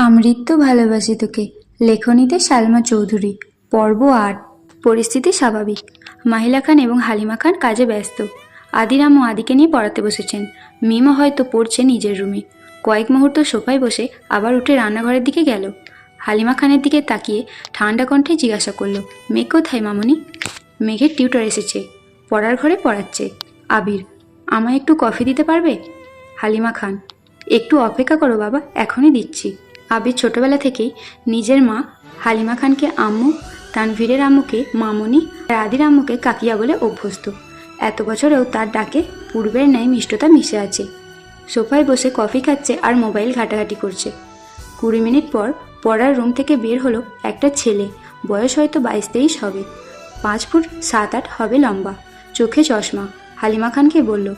আমৃত্যু ভালোবাসি তোকে। লেখনীতে সালমা চৌধুরী। পর্ব ৮। পরিস্থিতি স্বাভাবিক। মাহিলা খান এবং হালিমা খান কাজে ব্যস্ত। আদির আম্মু আদিকে নিয়ে পড়াতে বসেছেন। মিমও হয়তো পড়ছে নিজের রুমে। কয়েক মুহূর্ত সোফায় বসে আবার উঠে রান্নাঘরের দিকে গেল। হালিমা খানের দিকে তাকিয়ে ঠান্ডা কণ্ঠে জিজ্ঞাসা করলো, মেঘ কোথায় মামুনি? মেঘের টিউটর এসেছে, পড়ার ঘরে পড়াচ্ছে। আবির, আমায় একটু কফি দিতে পারবে? হালিমা খান, একটু অপেক্ষা করো বাবা, এখনই দিচ্ছি। আবির ছোটবেলা থেকেই নিজের মা হালিমা খানকে আম্মু, তানভীরের আম্মুকে মামনি আর আদির আম্মুকে কাকিয়া বলে অভ্যস্ত। এত বছরেও তার ডাকে পূর্বের ন্যায় মিষ্টতা মিশে আছে। সোফায় বসে কফি খাচ্ছে আর মোবাইল ঘাটাঘাটি করছে। 20 মিনিট পর পড়ার রুম থেকে বের হলো একটা ছেলে। বয়স হয়তো 22-23 হবে। 5 ফুট 7-8 হবে লম্বা, চোখে চশমা। হালিমা খানকে বলল,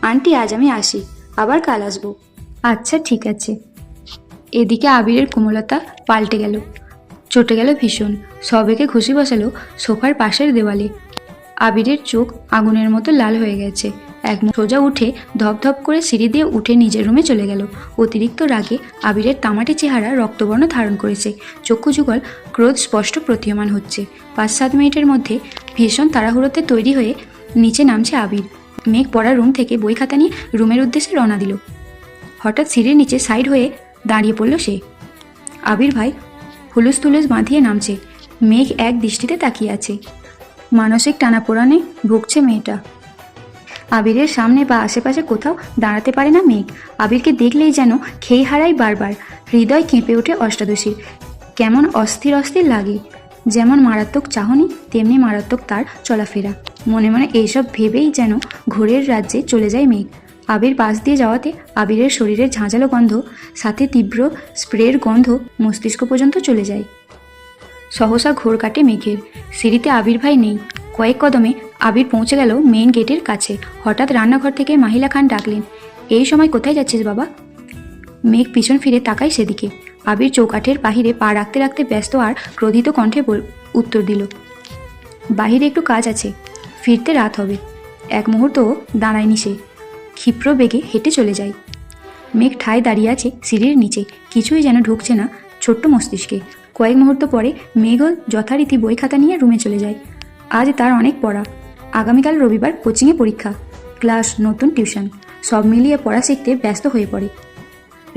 আন্টি আজ আমি আসি, আবার কাল আসবো। আচ্ছা ঠিক আছে। এদিকে আবিরের কোমলতা পাল্টে গেল, চটে গেল ভীষণ। সবেগে ঘুষি বসালো সোফার পাশের দেওয়ালে। আবিরের চোখ আগুনের মতো লাল হয়ে গেছে। এক সোজা উঠে ধপধপ করে সিঁড়ি দিয়ে উঠে নিজের রুমে চলে গেল। অতিরিক্ত রাগে আবিরের তামাটে চেহারা রক্তবর্ণ ধারণ করেছে। চক্ষু যুগল ক্রোধ স্পষ্ট প্রতীয়মান হচ্ছে। 5-7 মিনিটের মধ্যে ভীষণ তাড়াহুড়োতে তৈরি হয়ে নিচে নামছে আবির। মেঘ পড়ার রুম থেকে বই খাতা নিয়ে রুমের উদ্দেশ্যে রওনা দিল। হঠাৎ সিঁড়ির নিচে সাইড হয়ে দাঁড়িয়ে পড়ল সে। আবির ভাই হুলুস তুলুস বাঁধিয়ে নামছে। মেঘ এক দৃষ্টিতে তাকিয়ে আছে। মানসিক টানাপোড়ানে ভুগছে মেয়েটা। আবিরের সামনে বা আশেপাশে কোথাও দাঁড়াতে পারে না মেঘ। আবিরকে দেখলেই যেন খেই হারায় বারবার। হৃদয় কেঁপে ওঠে অষ্টাদশীর। কেমন অস্থির অস্থির লাগে। যেমন মারাত্মক চাহনি তেমনি মারাত্মক তার চলাফেরা। মনে মনে এইসব ভেবেই যেন ঘোরের রাজ্যে চলে যায় মেঘ। আবির পাশ দিয়ে যাওয়াতে আবিরের শরীরের ঝাঁঝালো গন্ধ, সাথে তীব্র স্প্রের গন্ধ মস্তিষ্ক পর্যন্ত চলে যায়। সহসা ঘোর কাটে মেঘের। সিঁড়িতে আবির ভাই নেই। কয়েক কদমে আবির পৌঁছে গেল মেইন গেটের কাছে। হঠাৎ রান্নাঘর থেকে মাহিলা খান ডাকলেন, এই সময় কোথায় যাচ্ছিস বাবা? মেঘ পিছন ফিরে তাকায় সেদিকে। আবির চৌকাঠের বাহিরে পা রাখতে রাখতে ব্যস্ত আর ক্রোধিত কণ্ঠে উত্তর দিল, বাহিরে একটু কাজ আছে, ফিরতে রাত হবে। এক মুহূর্তও দাঁড়ায়নি সে, ক্ষিপ্র বেগে হেঁটে চলে যায়। মেঘ ঠায় দাঁড়িয়ে আছে সিঁড়ির নিচে, কিছুই যেন ঢুকছে না ছোট্ট মস্তিষ্কে। কয়েক মুহূর্ত পরে মেঘও যথারীতি বই খাতা নিয়ে রুমে চলে যায়। আজ তার অনেক পড়া। আগামীকাল রবিবার কোচিংয়ে পরীক্ষা, ক্লাস, নতুন টিউশন, সব মিলিয়ে পড়া শিখতে ব্যস্ত হয়ে পড়ে।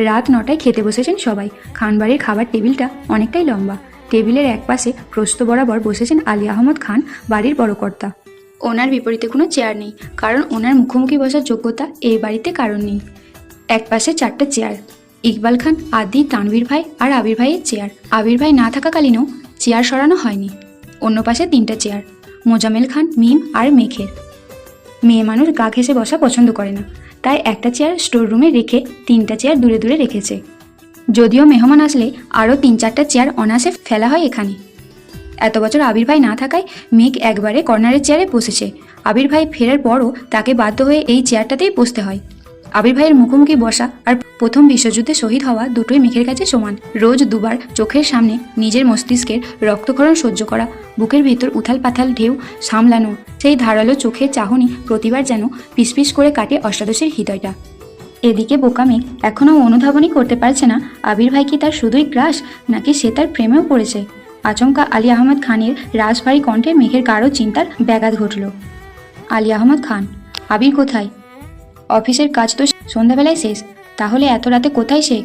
রাত 9টায় খেতে বসেছেন সবাই। খানবাড়ির খাবার টেবিলটা অনেকটাই লম্বা। টেবিলের এক পাশে প্রস্থ বরাবর বসেছেন আলী আহমদ খান, বাড়ির বড় কর্তা। ওনার বিপরীতে কোনো চেয়ার নেই, কারণ ওনার মুখোমুখি বসার যোগ্যতা এই বাড়িতে কারণ নেই। এক পাশে 4টা চেয়ার, ইকবাল খান, আদি, তানভীর ভাই আর আবির ভাইয়ের চেয়ার। আবির ভাই না থাকাকালীনও চেয়ার সরানো হয়নি। অন্য পাশে 3টা চেয়ার, মোজামেল খান, মিম আর মেঘের। মেয়ে মানুষ গা ঘেঁষে বসা পছন্দ করে না, তাই একটা চেয়ার স্টোর রুমে রেখে 3টা চেয়ার দূরে দূরে রেখেছে। যদিও মেহমান আসলে আরও 3-4টা চেয়ার অনায়াসে ফেলা হয় এখানে। এত বছর আবির ভাই না থাকায় মেঘ একবারে কর্নারের চেয়ারে বসেছে। আবির ভাই ফেরার পরও তাকে বাধ্য হয়ে এই চেয়ারটাতেই বসতে হয়। আবির ভাইয়ের মুখোমুখি বসা আর প্রথম বিশ্বযুদ্ধে শহীদ হওয়া দুটোই মেঘের কাছে সমান। রোজ দুবার চোখের সামনে নিজের মস্তিষ্কের রক্তক্ষরণ সহ্য করা, বুকের ভেতর উথাল পাথাল ঢেউ সামলানো, সেই ধারালো চোখের চাহনি প্রতিবার যেন পিসপিস করে কাটে অষ্টাদশীর হৃদয়টা। এদিকে বোকা মেঘ এখনও অনুধাবনই করতে পারছে না আবির ভাই কি তার শুধুই ক্রাশ, নাকি সে তার প্রেমেও পড়েছে। আচমকা আলী আহমদ খানের রাজভারী কণ্ঠে মেঘের গাঢ় চিন্তার ব্যাঘাত ঘটল। আলী আহমদ খান, আবির কোথায়? অফিসের কাজ তো সন্ধ্যাবেলায় শেষ, তাহলে এত রাতে কোথায় সে?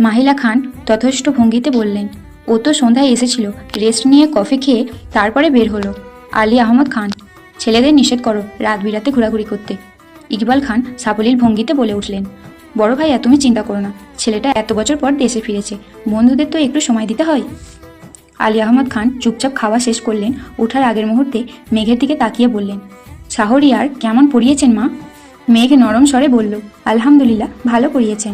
মাহিলা খান তথস্থ ভঙ্গিতে বললেন, ও তো সন্ধ্যায় এসেছিল, রেস্ট নিয়ে কফি খেয়ে তারপরে বের হলো। আলী আহমদ খান, ছেলেদের নিষেধ করো রাত বিরাতে ঘোরাঘুরি করতে। ইকবাল খান সাবলীল ভঙ্গিতে বলে উঠলেন, বড় ভাইয়া তুমি চিন্তা করো না, ছেলেটা এত বছর পর দেশে ফিরেছে, বন্ধুদের তো একটু সময় দিতে হয়। আলী আহমদ খান চুপচাপ খাওয়া শেষ করলেন। ওঠার আগের মুহূর্তে মেঘের দিকে তাকিয়ে বললেন, শাহরিয়ার কেমন পড়িয়েছেন মা? মেঘ নরম স্বরে বলল, আলহামদুলিল্লাহ ভালো পড়িয়েছেন।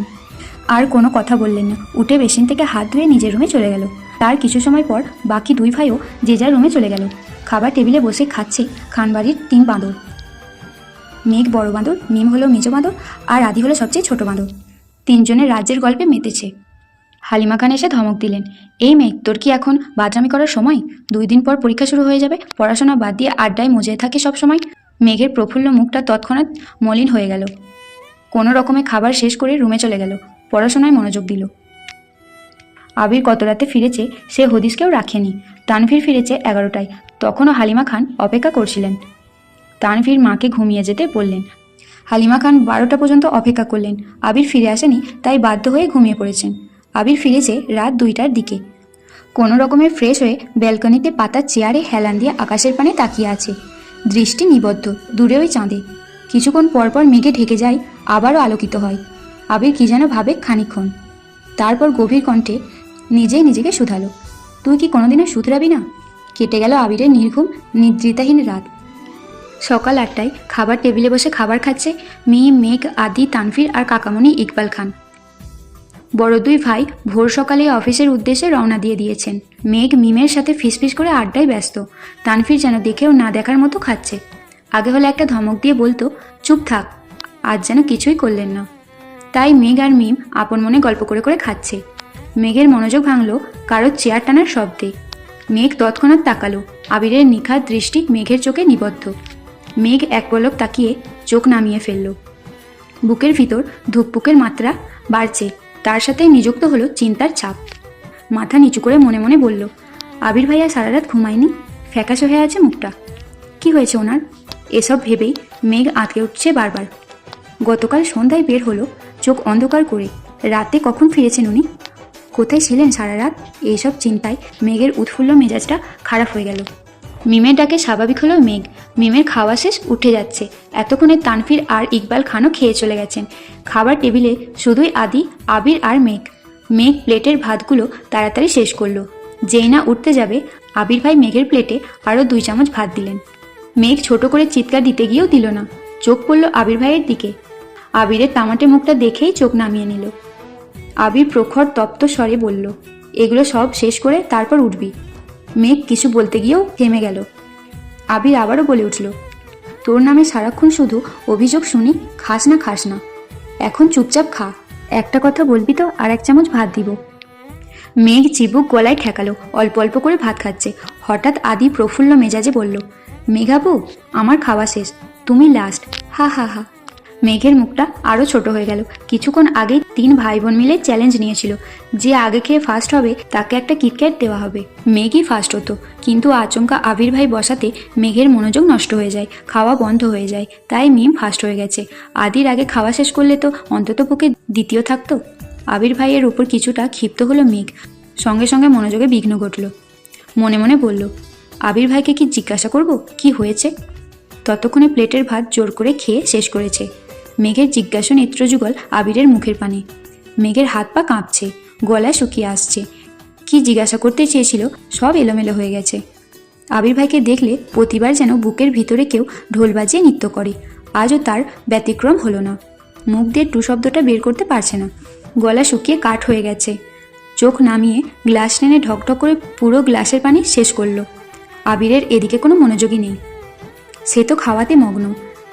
আর কোনো কথা বললেন না। উঠে বেসিন থেকে হাত ধুয়ে নিজের রুমে চলে গেল। তার কিছু সময় পর বাকি 2 ভাইও যে যার রুমে চলে গেল। খাবার টেবিলে বসে খাচ্ছে খানবাড়ির 3 বাঁদর। মেঘ বড় বাঁদর, মিম হলো মেজো বাঁদর আর আদি হলো সবচেয়ে ছোট বাঁদর। 3 জনের রাজ্যের গল্পে মেতেছে। হালিমা খান এসে ধমক দিলেন, এই মেঘ, তোর কি এখন বাদরামি করার সময়? 2 দিন পর পরীক্ষা শুরু হয়ে যাবে, পড়াশোনা বাদ দিয়ে আড্ডায় মজে থাকে সব সময়। মেঘের প্রফুল্ল মুখটা তৎক্ষণাৎ মলিন হয়ে গেল। কোনো রকমে খাবার শেষ করে রুমে চলে গেল। পড়াশোনায় মনোযোগ দিল। আবির কত রাতে ফিরেছে সে হদিসকেও রাখেনি। তানভীর ফিরেছে 11টায়। তখনও হালিমা খান অপেক্ষা করছিলেন। তানভীর মাকে ঘুমিয়ে যেতে বললেন। হালিমা খান 12টা পর্যন্ত অপেক্ষা করলেন। আবির ফিরে আসেনি, তাই বাধ্য হয়ে ঘুমিয়ে পড়েছেন। আবির ফিরেছে রাত 2টার দিকে। কোনো রকমের ফ্রেশ হয়ে ব্যালকনিতে পাতার চেয়ারে হেলান দিয়ে আকাশের পানে তাকিয়ে আছে। দৃষ্টি নিবদ্ধ দূরে ওই চাঁদে। কিছুক্ষণ পরপর মেঘে ঢেকে যায়, আবারও আলোকিত হয়। আবির কি যেন ভাবে খানিকক্ষণ, তারপর গভীর কণ্ঠে নিজেই নিজেকে শুধালো, তুই কি কোনোদিনও শুধরাবি না? কেটে গেল আবিরের নির্ঘুম নিদ্রিতাহীন রাত। সকাল 8টায় খাবার টেবিলে বসে খাবার খাচ্ছে মিম, মেঘ, আদি, তানভীর আর কাকামণি ইকবাল খান। বড় দুই ভাই ভোর সকালে অফিসের উদ্দেশ্যে রওনা দিয়ে দিয়েছেন। মেঘ মিমের সাথে ফিসফিস করে আড্ডায় ব্যস্ত। তানভীর যেন দেখেও না দেখার মতো খাচ্ছে। আগে হলে একটা ধমক দিয়ে বলতো, চুপ থাক। আজ যেন কিছুই করলেন না। তাই মেঘ আর মিম আপন মনে গল্প করে করে খাচ্ছে। মেঘের মনোযোগ ভাঙল কারোর চেয়ার টানার শব্দে। মেঘ তৎক্ষণাৎ তাকালো। আবিরের নিখাত দৃষ্টি মেঘের চোখে নিবদ্ধ। মেঘ এক পলক তাকিয়ে চোখ নামিয়ে ফেলল। বুকের ভিতর ধুকপুকের মাত্রা বাড়ছে, তার সাথে নিযুক্ত হলো চিন্তার ছাপ। মাথা নিচু করে মনে মনে বলল, আবির ভাইয়া সারা রাত ঘুমায়নি, ফ্যাকাশে হয়ে আছে মুখটা। কি হয়েছে ওনার? এসব ভেবেই মেঘ আঁতকে উঠছে বারবার। গতকাল সন্ধ্যায় বের হলো, চোখ অন্ধকার করে। রাতে কখন ফিরেছেন উনি? কোথায় ছিলেন সারা রাত? এইসব চিন্তায় মেঘের উৎফুল্ল মেজাজটা খারাপ হয়ে গেল। মিমের ডাকে স্বাভাবিক হলো মেঘ। মিমের খাওয়া শেষ, উঠে যাচ্ছে। এতক্ষণে তানভীর আর ইকবাল খানও খেয়ে চলে গেছেন। খাবার টেবিলে শুধুই আদি, আবির আর মেঘ। মেঘ প্লেটের ভাতগুলো তাড়াতাড়ি শেষ করলো। যেই না উঠতে যাবে, আবির ভাই মেঘের প্লেটে আরও 2 চামচ ভাত দিলেন। মেঘ ছোট করে চিৎকার দিতে গিয়েও দিল না। চোখ পড়ল আবির ভাইয়ের দিকে। আবিরের তামাটে মুখটা দেখেই চোখ নামিয়ে নিল। আবির প্রখর তপ্ত স্বরে বলল, এগুলো সব শেষ করে তারপর উঠবি। মেঘ কিছু বলতে গিয়েও থেমে গেল। আবির আবারও বলে উঠল, তোর নামে সারাক্ষণ শুধু অভিযোগ শুনি, খাস না খাস না। এখন চুপচাপ খা। একটা কথা বলবি তো আর 1 চামচ ভাত দিব। মেঘ চিবুক গলায় ঠেকালো, অল্প অল্প করে ভাত খাচ্ছে। হঠাৎ আদি প্রফুল্ল মেজাজে বলল, মেঘাবু, আমার খাওয়া শেষ, তুমি লাস্ট। হা হা হা। মেঘের মুখটা আরও ছোট হয়ে গেল। কিছুক্ষণ আগেই 3 ভাই বোন মিলে চ্যালেঞ্জ নিয়েছিল, যে আগে খেয়ে ফার্স্ট হবে তাকে একটা কিটক্যাট দেওয়া হবে। মেঘই ফার্স্ট হতো, কিন্তু আচমকা আবির ভাই বসাতে মেঘের মনোযোগ নষ্ট হয়ে যায়, খাওয়া বন্ধ হয়ে যায়। তাই মিম ফার্স্ট হয়ে গেছে। আদির আগে খাওয়া শেষ করলে তো অন্তত পক্ষে দ্বিতীয় থাকতো। আবির ভাইয়ের উপর কিছুটা ক্ষিপ্ত হলো মেঘ। সঙ্গে সঙ্গে মনোযোগে বিঘ্ন ঘটল। মনে মনে বলল, আবির ভাইকে কি জিজ্ঞাসা করব কি হয়েছে? ততক্ষণে প্লেটের ভাত জোর করে খেয়ে শেষ করেছে। মেঘের জিজ্ঞাসা নেত্রযুগল আবিরের মুখের পানে। মেঘের হাত পা কাঁপছে, গলায় শুকিয়ে আসছে। কি জিজ্ঞাসা করতে চেয়েছিল সব এলোমেলো হয়ে গেছে। আবির ভাইকে দেখলে প্রতিবার যেন বুকের ভিতরে কেউ ঢোল বাজিয়ে নৃত্য করে। আজও তার ব্যতিক্রম হলো না। মুখ দিয়ে টু শব্দটা বের করতে পারছে না। গলা শুকিয়ে কাঠ হয়ে গেছে। চোখ নামিয়ে গ্লাস টেনে ঢকঢক করে পুরো গ্লাসের পানি শেষ করলো। আবিরের এদিকে কোনো মনোযোগই নেই। সে তো খাওয়াতে মগ্ন।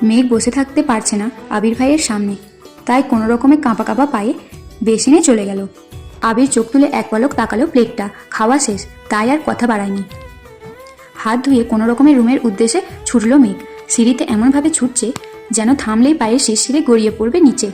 মেঘ বসে থাকতে পারছে না আবির ভাইয়ের সামনে, তাই কোনো রকমে কাঁপা কাঁপা পায়ে বেসিনে চলে গেল। আবির চোখ তুলে এক পলক তাকালো প্লেটটা, খাওয়া শেষ, তাই আর কথা বাড়ায়নি। হাত ধুয়ে কোনো রকমের রুমের উদ্দেশ্যে ছুটল মেঘ। সিঁড়িতে এমনভাবে ছুটছে যেন থামলেই পায়ের শিরশিরে গড়িয়ে পড়বে নিচে।